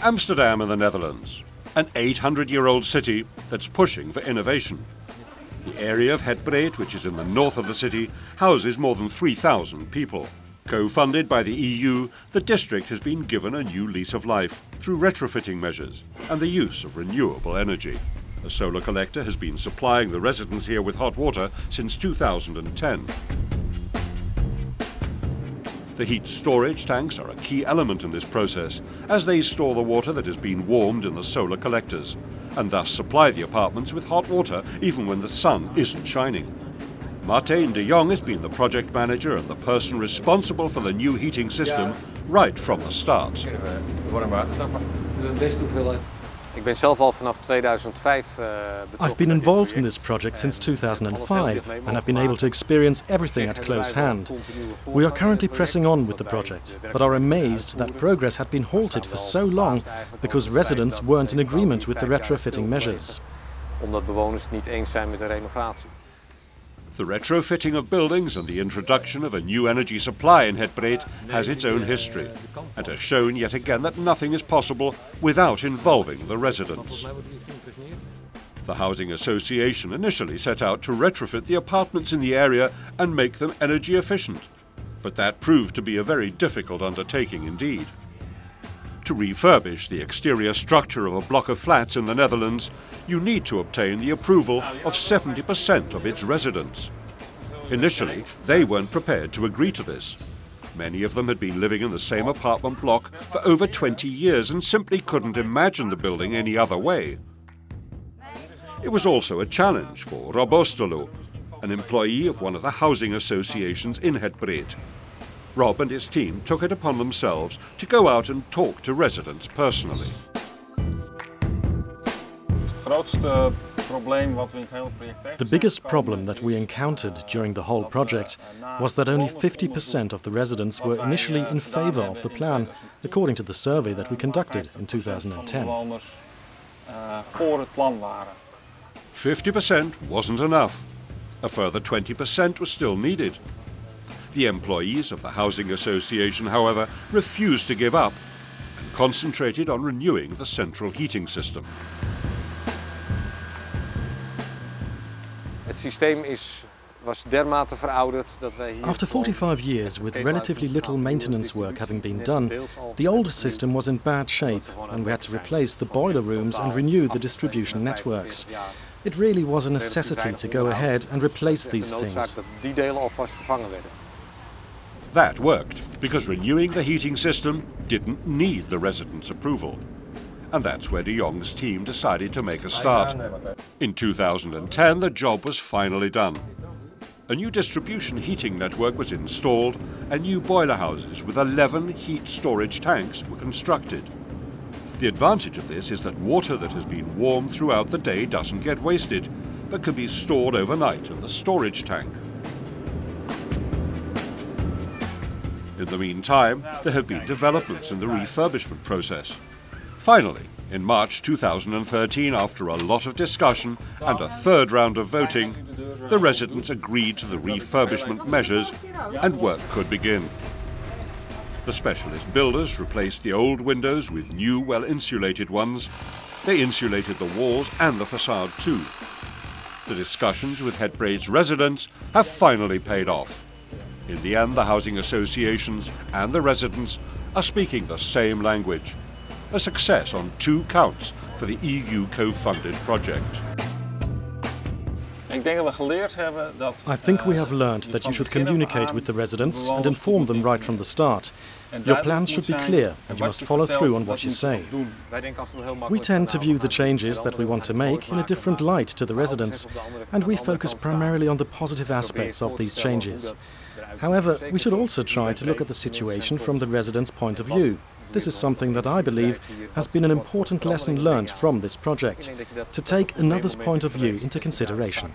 Amsterdam in the Netherlands, an 800-year-old city that's pushing for innovation. The area of Het Breet, which is in the north of the city, houses more than 3,000 people. Co-funded by the EU, the district has been given a new lease of life through retrofitting measures and the use of renewable energy. A solar collector has been supplying the residents here with hot water since 2010. The heat storage tanks are a key element in this process, as they store the water that has been warmed in the solar collectors, and thus supply the apartments with hot water even when the sun isn't shining. Martijn de Jong has been the project manager and the person responsible for the new heating system right from the start. I've been involved in this project since 2005 and have been able to experience everything at close hand. We are currently pressing on with the project, but are amazed that progress had been halted for so long because residents weren't in agreement with the retrofitting measures. The retrofitting of buildings and the introduction of a new energy supply in Het Breet has its own history and has shown yet again that nothing is possible without involving the residents. The housing association initially set out to retrofit the apartments in the area and make them energy efficient, but that proved to be a very difficult undertaking indeed. To refurbish the exterior structure of a block of flats in the Netherlands, you need to obtain the approval of 70% of its residents. Initially, they weren't prepared to agree to this. Many of them had been living in the same apartment block for over 20 years and simply couldn't imagine the building any other way. It was also a challenge for Rob Oosterloo, an employee of one of the housing associations in Het Breet. Rob and his team took it upon themselves to go out and talk to residents personally. The biggest problem that we encountered during the whole project was that only 50% of the residents were initially in favor of the plan, according to the survey that we conducted in 2010. 50% wasn't enough. A further 20% was still needed. The employees of the housing association, however, refused to give up and concentrated on renewing the central heating system. After 45 years, with relatively little maintenance work having been done, the old system was in bad shape and we had to replace the boiler rooms and renew the distribution networks. It really was a necessity to go ahead and replace these things. That worked because renewing the heating system didn't need the residents' approval. And that's where de Jong's team decided to make a start. In 2010, the job was finally done. A new distribution heating network was installed and new boiler houses with 11 heat storage tanks were constructed. The advantage of this is that water that has been warmed throughout the day doesn't get wasted, but can be stored overnight in the storage tank. In the meantime, there have been developments in the refurbishment process. Finally, in March 2013, after a lot of discussion and a third round of voting, the residents agreed to the refurbishment measures and work could begin. The specialist builders replaced the old windows with new, well-insulated ones. They insulated the walls and the facade too. The discussions with Het Breet's residents have finally paid off. In the end, the housing associations and the residents are speaking the same language. A success on 2 counts for the EU co-funded project. I think we have learned that you should communicate with the residents and inform them right from the start. Your plans should be clear and you must follow through on what you say. We tend to view the changes that we want to make in a different light to the residents, and we focus primarily on the positive aspects of these changes. However, we should also try to look at the situation from the residents' point of view. This is something that I believe has been an important lesson learned from this project, to take another's point of view into consideration.